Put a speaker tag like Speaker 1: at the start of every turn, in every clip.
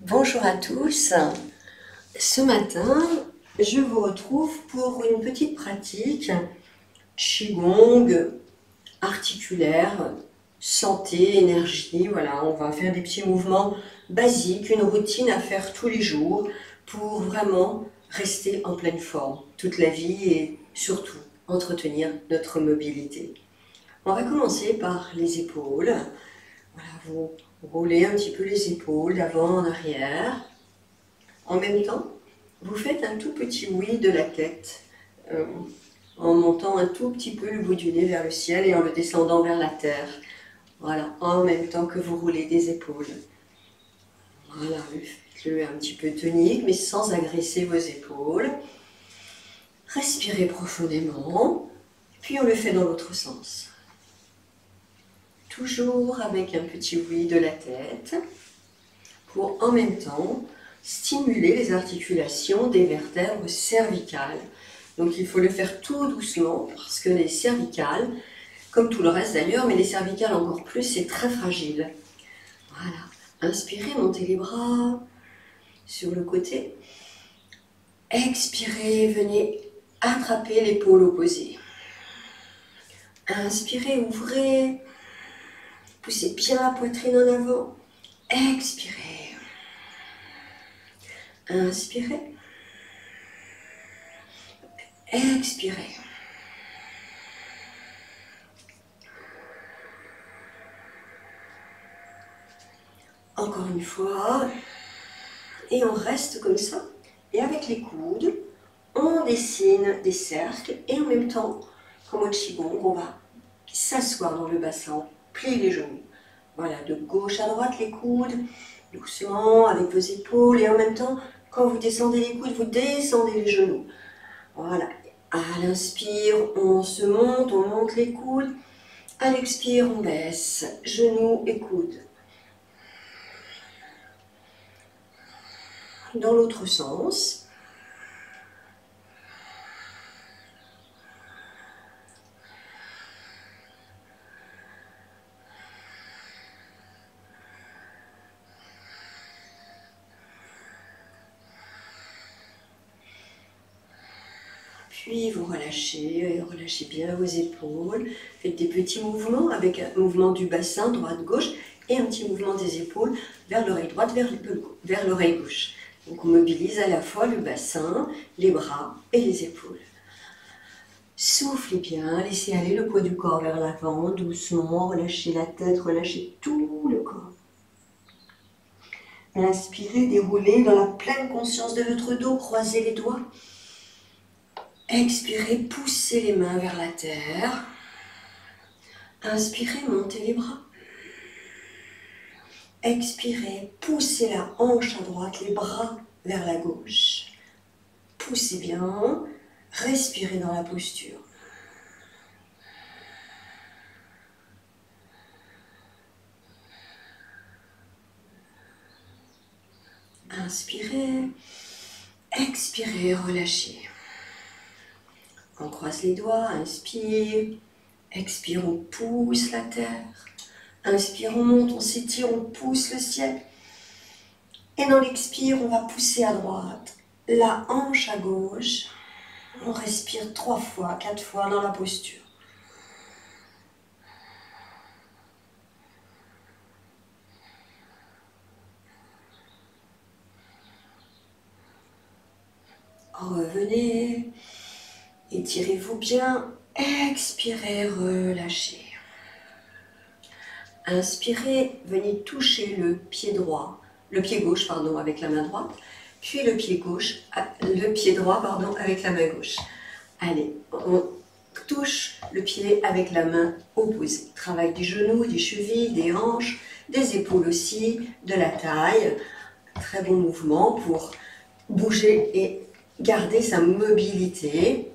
Speaker 1: Bonjour à tous. Ce matin, je vous retrouve pour une petite pratique Qigong, articulaire, santé, énergie. Voilà, on va faire des petits mouvements basiques, une routine à faire tous les jours pour vraiment rester en pleine forme toute la vie et surtout entretenir notre mobilité. On va commencer par les épaules. Voilà, vous roulez un petit peu les épaules d'avant en arrière. En même temps, vous faites un tout petit oui de la tête en montant un tout petit peu le bout du nez vers le ciel et en le descendant vers la terre. Voilà, en même temps que vous roulez des épaules. Voilà, faites-le un petit peu tonique mais sans agresser vos épaules. Respirez profondément, puis on le fait dans l'autre sens. Toujours avec un petit oui de la tête pour en même temps stimuler les articulations des vertèbres cervicales. Donc il faut le faire tout doucement parce que les cervicales, comme tout le reste d'ailleurs, mais les cervicales encore plus, c'est très fragile. Voilà. Inspirez, montez les bras sur le côté. Expirez, venez attraper l'épaule opposée. Inspirez, ouvrez. Poussez bien la poitrine en avant. Expirez. Inspirez. Expirez. Encore une fois. Et on reste comme ça. Et avec les coudes, on dessine des cercles. Et en même temps, comme au Qigong, on va s'asseoir dans le bassin, plier les genoux. Voilà, de gauche à droite les coudes, doucement avec vos épaules. Et en même temps, quand vous descendez les coudes, vous descendez les genoux. Voilà. À l'inspire, on se monte, on monte les coudes. À l'expire, on baisse, genoux et coudes. Dans l'autre sens. Puis vous relâchez bien vos épaules. Faites des petits mouvements avec un mouvement du bassin droite-gauche et un petit mouvement des épaules vers l'oreille droite, vers l'oreille gauche. Donc on mobilise à la fois le bassin, les bras et les épaules. Soufflez bien, laissez aller le poids du corps vers l'avant, doucement, relâchez la tête, relâchez tout le corps. Inspirez, déroulez dans la pleine conscience de votre dos, croisez les doigts. Expirez, poussez les mains vers la terre. Inspirez, montez les bras. Expirez, poussez la hanche à droite, les bras vers la gauche. Poussez bien, respirez dans la posture. Inspirez, expirez, relâchez. On croise les doigts, inspire, expire, on pousse la terre. Inspire, on monte, on s'étire, on pousse le ciel. Et dans l'expire, on va pousser à droite, la hanche à gauche. On respire 3 fois, 4 fois dans la posture. Revenez, étirez-vous bien, expirez, relâchez. Inspirez, venez toucher le pied gauche avec la main droite, puis le pied droit avec la main gauche. Allez, on touche le pied avec la main opposée. Travail des genoux, des chevilles, des hanches, des épaules aussi, de la taille. Très bon mouvement pour bouger et garder sa mobilité.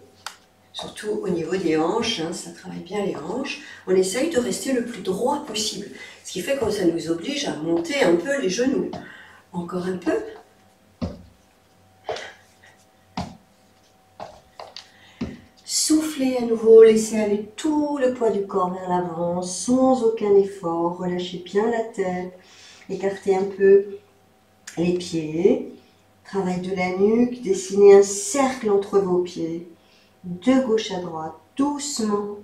Speaker 1: Surtout au niveau des hanches, ça travaille bien les hanches. On essaye de rester le plus droit possible. Ce qui fait que ça nous oblige à monter un peu les genoux. Encore un peu. Soufflez à nouveau, laissez aller tout le poids du corps vers l'avant, sans aucun effort. Relâchez bien la tête, écartez un peu les pieds. Travail de la nuque, dessinez un cercle entre vos pieds, de gauche à droite, doucement.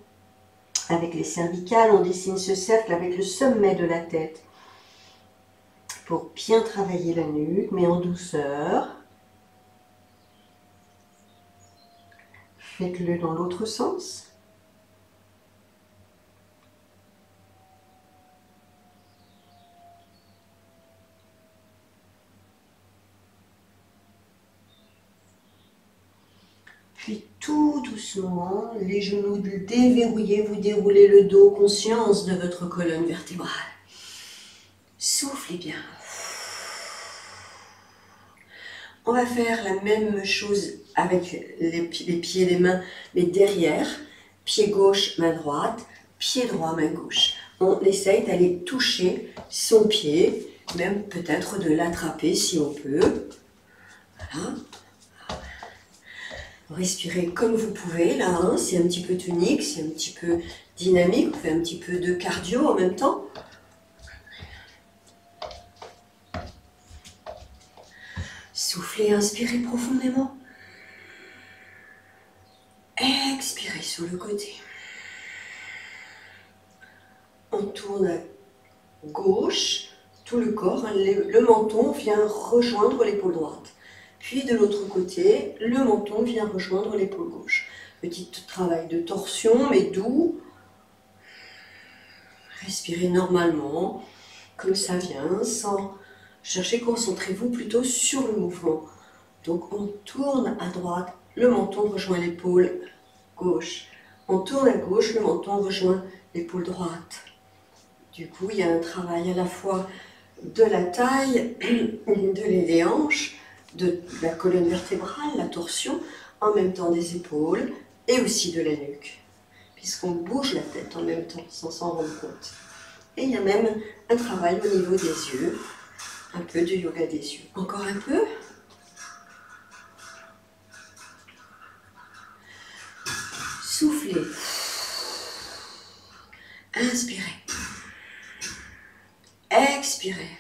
Speaker 1: Avec les cervicales, on dessine ce cercle avec le sommet de la tête pour bien travailler la nuque, mais en douceur. Faites-le dans l'autre sens. Puis tout doucement, les genoux déverrouillés, vous déroulez le dos, conscience de votre colonne vertébrale. Soufflez bien. On va faire la même chose avec les pieds et les mains, mais derrière. Pied gauche, main droite, pied droit, main gauche. On essaye d'aller toucher son pied, même peut-être de l'attraper si on peut. Voilà. Respirez comme vous pouvez, là, hein. C'est un petit peu tonique, c'est un petit peu dynamique, on fait un petit peu de cardio en même temps. Soufflez, inspirez profondément. Expirez sur le côté. On tourne à gauche, tout le corps, hein, le menton vient rejoindre l'épaule droite. Puis de l'autre côté, le menton vient rejoindre l'épaule gauche. Petit travail de torsion, mais doux. Respirez normalement, comme ça vient, sans chercher, concentrez-vous plutôt sur le mouvement. Donc on tourne à droite, le menton rejoint l'épaule gauche. On tourne à gauche, le menton rejoint l'épaule droite. Du coup, il y a un travail à la fois de la taille, des hanches, de la colonne vertébrale, la torsion, en même temps des épaules et aussi de la nuque, puisqu'on bouge la tête en même temps sans s'en rendre compte. Et il y a même un travail au niveau des yeux, un peu de yoga des yeux. Encore un peu. Soufflez. Inspirez. Expirez.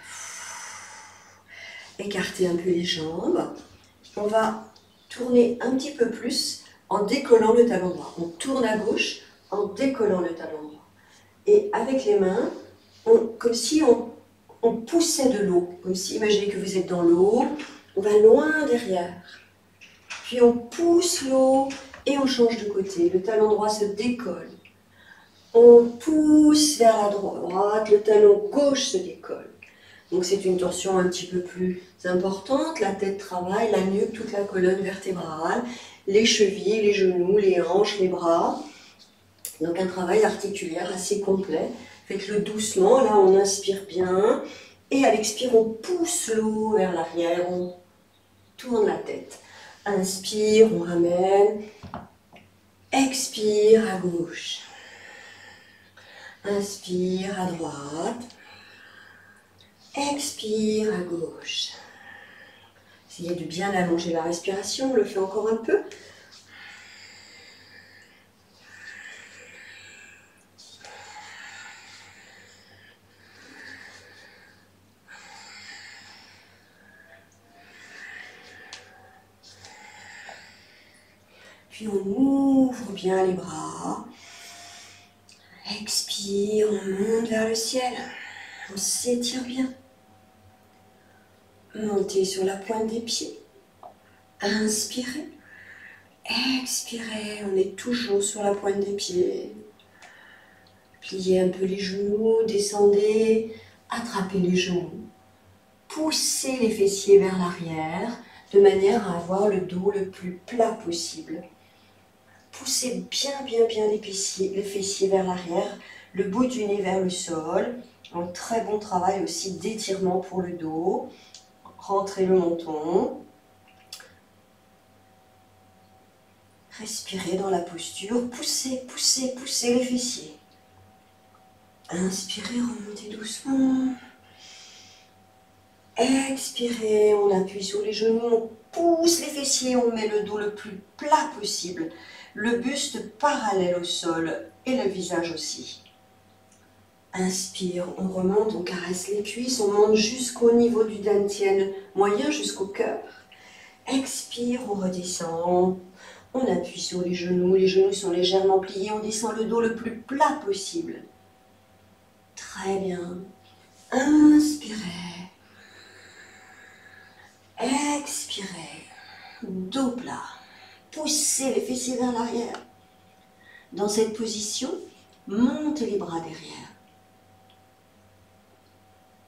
Speaker 1: Écartez un peu les jambes. On va tourner un petit peu plus en décollant le talon droit. On tourne à gauche en décollant le talon droit. Et avec les mains, comme si on poussait de l'eau. Comme si, imaginez que vous êtes dans l'eau, on va loin derrière. Puis on pousse l'eau et on change de côté. Le talon droit se décolle. On pousse vers la droite, le talon gauche se décolle. Donc c'est une torsion un petit peu plus importante. La tête travaille, la nuque, toute la colonne vertébrale, les chevilles, les genoux, les hanches, les bras. Donc un travail articulaire assez complet. Faites-le doucement, là on inspire bien. Et à l'expire, on pousse l'eau vers l'arrière, on tourne la tête. Inspire, on ramène. Expire à gauche. Inspire à droite. Expire à gauche. Essayez de bien allonger la respiration, on le fait encore un peu. Puis on ouvre bien les bras. Expire, on monte vers le ciel. On s'étire bien. Montez sur la pointe des pieds. Inspirez. Expirez, on est toujours sur la pointe des pieds. Pliez un peu les genoux, descendez, attrapez les genoux. Poussez les fessiers vers l'arrière de manière à avoir le dos le plus plat possible. Poussez bien les fessiers vers l'arrière, le bout du nez vers le sol. Un très bon travail aussi d'étirement pour le dos. Rentrez le menton. Respirez dans la posture. Poussez les fessiers. Inspirez, remontez doucement. Expirez, on appuie sur les genoux, on pousse les fessiers, on met le dos le plus plat possible. Le buste parallèle au sol et le visage aussi. Inspire, on remonte, on caresse les cuisses, on monte jusqu'au niveau du dantian moyen, jusqu'au cœur. Expire, on redescend, on appuie sur les genoux sont légèrement pliés, on descend le dos le plus plat possible. Très bien. Inspirez. Expirez. Dos plat. Poussez les fessiers vers l'arrière. Dans cette position, montez les bras derrière.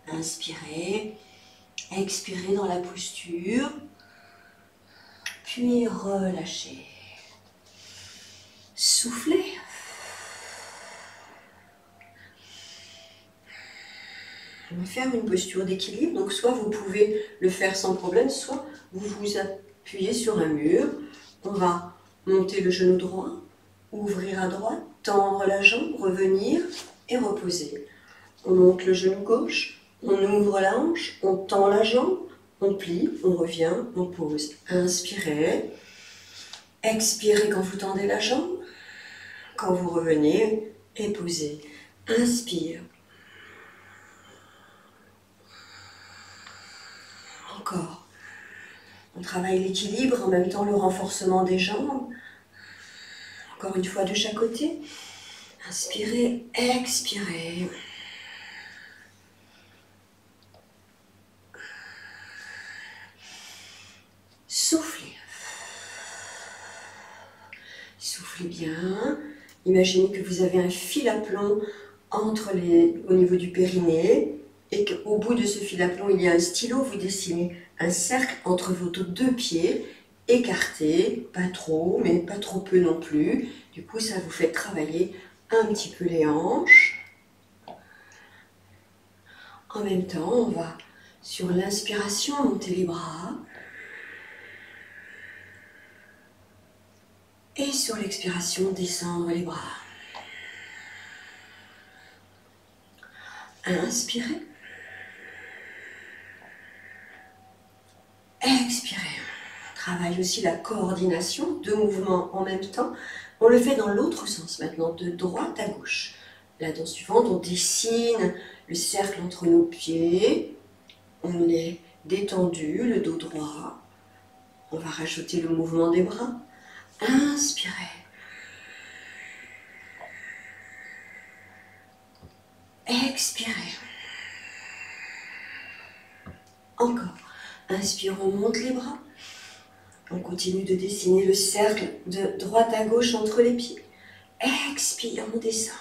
Speaker 1: Inspirez. Expirez dans la posture. Puis relâchez. Soufflez. On va faire une posture d'équilibre. Donc soit vous pouvez le faire sans problème, soit vous vous appuyez sur un mur. On va monter le genou droit, ouvrir à droite, tendre la jambe, revenir et reposer. On monte le genou gauche, on ouvre la hanche, on tend la jambe, on plie, on revient, on pose. Inspirez. Expirez quand vous tendez la jambe. Quand vous revenez, et posez. Inspire. Encore. On travaille l'équilibre, en même temps le renforcement des jambes. Encore une fois de chaque côté. Inspirez, expirez. Soufflez. Soufflez bien. Imaginez que vous avez un fil à plomb au niveau du périnée et qu'au bout de ce fil à plomb, il y a un stylo. Vous dessinez un cercle entre vos deux pieds, écartés, pas trop, mais pas trop peu non plus. Du coup, ça vous fait travailler un petit peu les hanches. En même temps, on va, sur l'inspiration, monter les bras. Et sur l'expiration, descendre les bras. Inspirez. Expirez. On travaille aussi la coordination, 2 mouvements en même temps. On le fait dans l'autre sens maintenant, de droite à gauche. La danse suivante, on dessine le cercle entre nos pieds. On est détendu, le dos droit. On va rajouter le mouvement des bras. Inspirez. Expirez. Encore. Inspire, on monte les bras. On continue de dessiner le cercle de droite à gauche entre les pieds. Expire, on descend.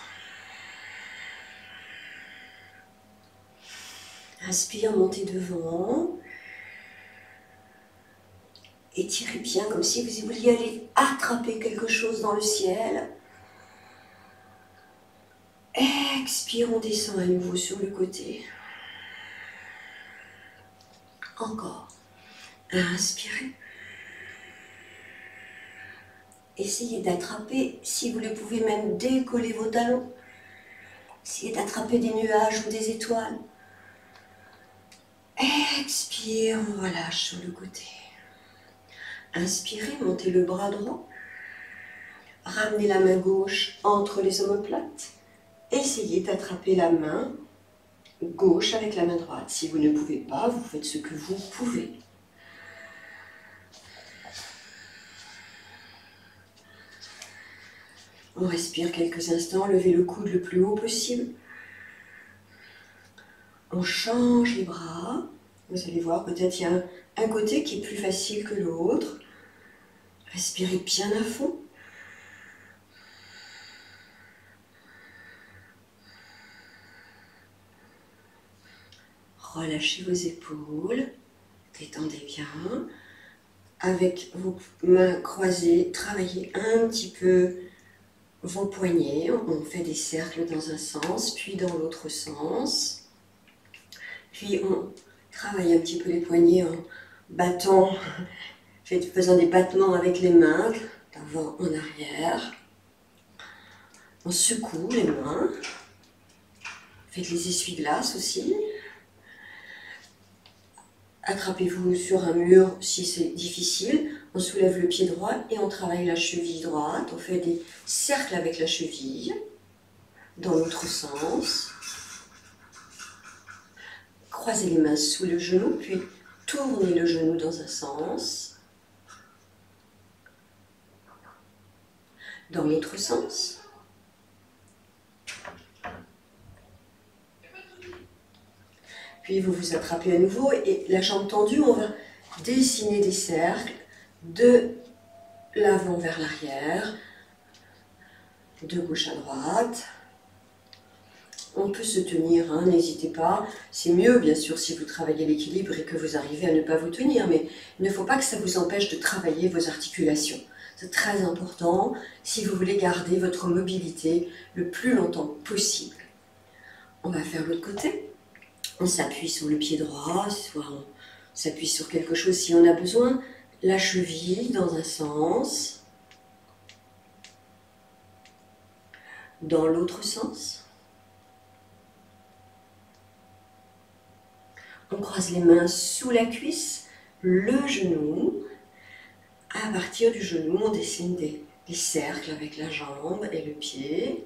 Speaker 1: Inspire, montez devant. Étirez bien comme si vous vouliez aller attraper quelque chose dans le ciel. Expire, on descend à nouveau sur le côté. Encore. Inspirez. Essayez d'attraper, si vous le pouvez même décoller vos talons. Essayez d'attraper des nuages ou des étoiles. Expire, on relâche sur le côté. Inspirez, montez le bras droit. Ramenez la main gauche entre les omoplates. Essayez d'attraper la main gauche avec la main droite. Si vous ne pouvez pas, vous faites ce que vous pouvez. On respire quelques instants, levez le coude le plus haut possible. On change les bras. Vous allez voir, peut-être il y a un côté qui est plus facile que l'autre. Respirez bien à fond. Relâchez vos épaules. Détendez bien. Avec vos mains croisées, travaillez un petit peu vos poignets. On fait des cercles dans un sens, puis dans l'autre sens. Puis on travaille un petit peu les poignets en battant, faisant des battements avec les mains, d'avant en arrière. On secoue les mains. Faites les essuie-glaces aussi. Attrapez-vous sur un mur si c'est difficile. On soulève le pied droit et on travaille la cheville droite. On fait des cercles avec la cheville dans l'autre sens. croisez les mains sous le genou, puis tournez le genou dans un sens. Dans l'autre sens. Puis vous vous attrapez à nouveau et la jambe tendue, on va dessiner des cercles de l'avant vers l'arrière, de gauche à droite. On peut se tenir, hein, n'hésitez pas. C'est mieux, bien sûr, si vous travaillez l'équilibre et que vous arrivez à ne pas vous tenir, mais il ne faut pas que ça vous empêche de travailler vos articulations. C'est très important si vous voulez garder votre mobilité le plus longtemps possible. On va faire l'autre côté. On s'appuie sur le pied droit, soit on s'appuie sur quelque chose si on a besoin. La cheville dans un sens. Dans l'autre sens. On croise les mains sous la cuisse, le genou. À partir du genou, on dessine des cercles avec la jambe et le pied,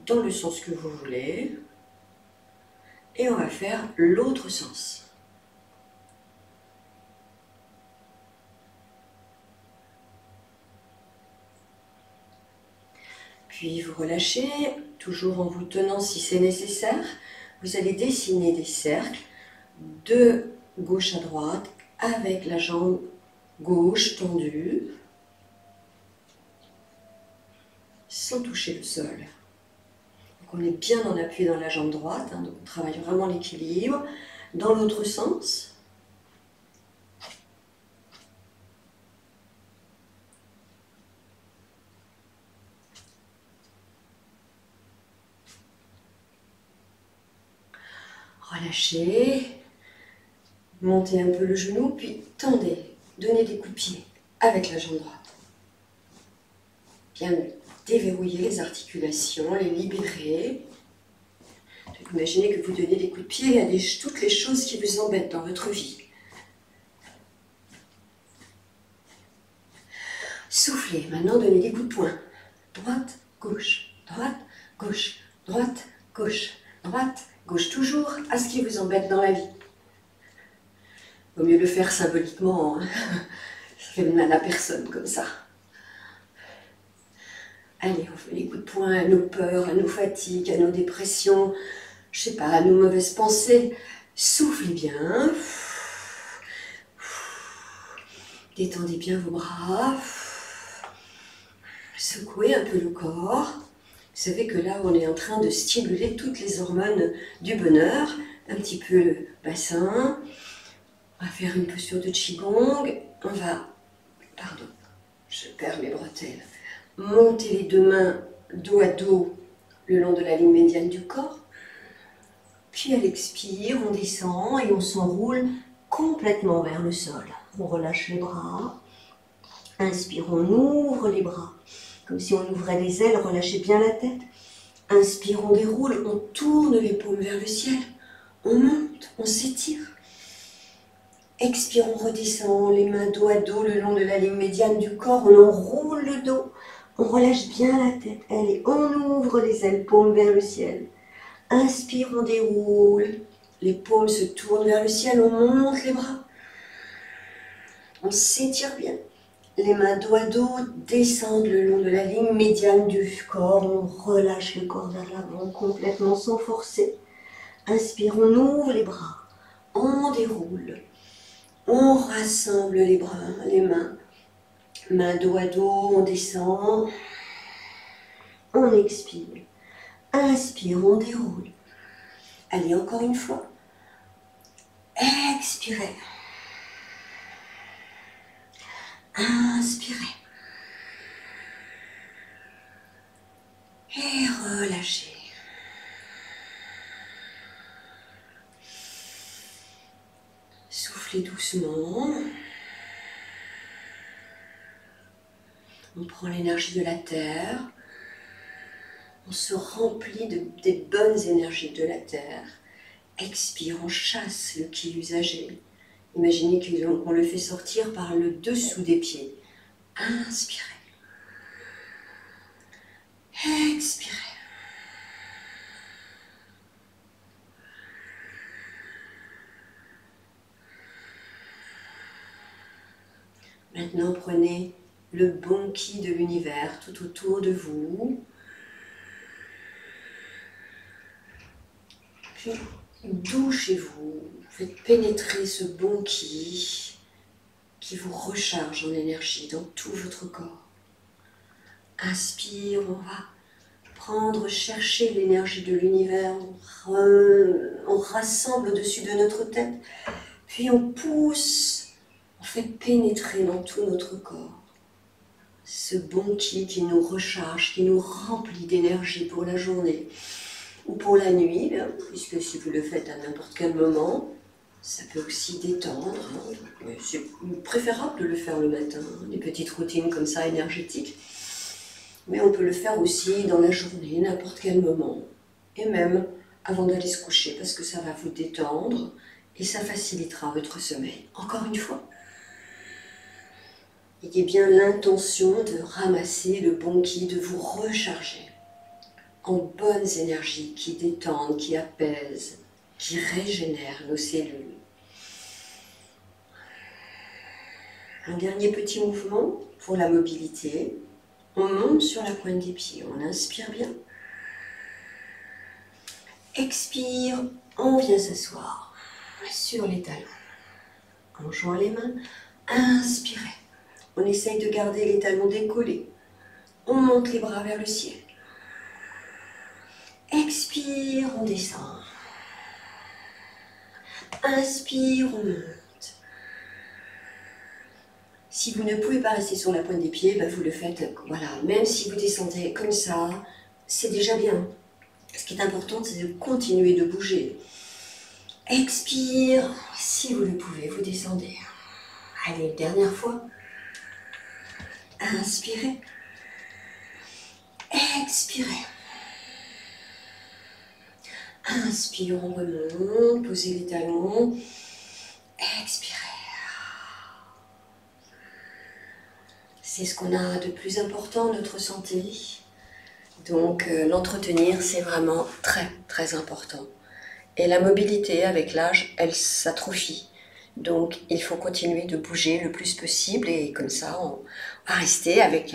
Speaker 1: dans le sens que vous voulez. Et on va faire l'autre sens. Puis vous relâchez, toujours en vous tenant si c'est nécessaire. Vous allez dessiner des cercles de gauche à droite avec la jambe gauche tendue, sans toucher le sol. Donc on est bien en appui dans la jambe droite, hein, donc on travaille vraiment l'équilibre. Dans l'autre sens. Relâchez, montez un peu le genou, puis tendez, donnez des coups de pied avec la jambe droite. Bien déverrouiller les articulations, les libérer. Imaginez que vous donnez des coups de pied à toutes les choses qui vous embêtent dans votre vie. Soufflez, maintenant donnez des coups de poing. Droite, gauche, droite, gauche, droite, gauche, droite, gauche, toujours à ce qui vous embête dans la vie. Il vaut mieux le faire symboliquement, hein. Ça fait mal à personne comme ça. Allez, on fait les coups de poing à nos peurs, à nos fatigues, à nos dépressions, je sais pas, à nos mauvaises pensées. Soufflez bien. Détendez bien vos bras. Secouez un peu le corps. Vous savez que là, on est en train de stimuler toutes les hormones du bonheur. Un petit peu le bassin. On va faire une posture de Qigong. On va, pardon, je perds mes bretelles. Monter les deux mains dos à dos le long de la ligne médiane du corps. Puis à l'expire, on descend et on s'enroule complètement vers le sol. On relâche les bras. Inspire, on ouvre les bras. Comme si on ouvrait les ailes, relâchez bien la tête. Inspire, on déroule, on tourne les paumes vers le ciel. On monte, on s'étire. Expire, on redescend, les mains dos à dos le long de la ligne médiane du corps. On enroule le dos. On relâche bien la tête. Allez, on ouvre les ailes, paumes vers le ciel. Inspire, on déroule. Les paumes se tournent vers le ciel. On monte les bras. On s'étire bien. Les mains dos à dos descendent le long de la ligne médiane du corps. On relâche le corps vers l'avant complètement sans forcer. Inspire, on ouvre les bras. On déroule. On rassemble les bras, les mains. Mains dos à dos, on descend. On expire. Inspire, on déroule. Allez, encore une fois. Expirez. Inspirez. Et relâchez. Soufflez doucement. On prend l'énergie de la terre. On se remplit des bonnes énergies de la terre. Expire, on chasse le ki usagé. Imaginez qu'on le fait sortir par le dessous des pieds. Inspirez. Expirez. Maintenant, prenez le bon ki de l'univers tout autour de vous. Puis, d'où chez vous, faites pénétrer ce bon ki qui vous recharge en énergie dans tout votre corps. Inspire, on va prendre, chercher l'énergie de l'univers, on rassemble au-dessus de notre tête, puis on pousse, on fait pénétrer dans tout notre corps ce bon ki qui nous recharge, qui nous remplit d'énergie pour la journée ou pour la nuit, puisque si vous le faites à n'importe quel moment, ça peut aussi détendre. Mais c'est préférable de le faire le matin, des petites routines comme ça énergétiques. Mais on peut le faire aussi dans la journée, n'importe quel moment. Et même avant d'aller se coucher, parce que ça va vous détendre et ça facilitera votre sommeil. Encore une fois, ayez bien l'intention de ramasser le bon ki, de vous recharger en bonnes énergies qui détendent, qui apaisent, qui régénèrent nos cellules. Un dernier petit mouvement pour la mobilité. On monte sur la pointe des pieds, on inspire bien. Expire, on vient s'asseoir sur les talons. En joint les mains, inspirez. On essaye de garder les talons décollés. On monte les bras vers le ciel. Expire, on descend. Inspire, on monte. Si vous ne pouvez pas rester sur la pointe des pieds, vous le faites, voilà. Même si vous descendez comme ça, c'est déjà bien. Ce qui est important, c'est de continuer de bouger. Expire, si vous le pouvez, vous descendez. Allez, dernière fois. Inspirez. Expirez. Inspire, on remonte, posez les talons. Expirez. C'est ce qu'on a de plus important, notre santé. Donc l'entretenir, c'est vraiment très très important. Et la mobilité, avec l'âge, elle s'atrophie. Donc il faut continuer de bouger le plus possible et comme ça, on va rester avec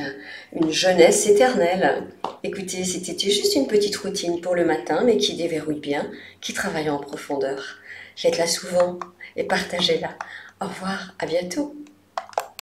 Speaker 1: une jeunesse éternelle. Écoutez, c'était juste une petite routine pour le matin, mais qui déverrouille bien, qui travaille en profondeur. Faites-la souvent et partagez-la. Au revoir, à bientôt.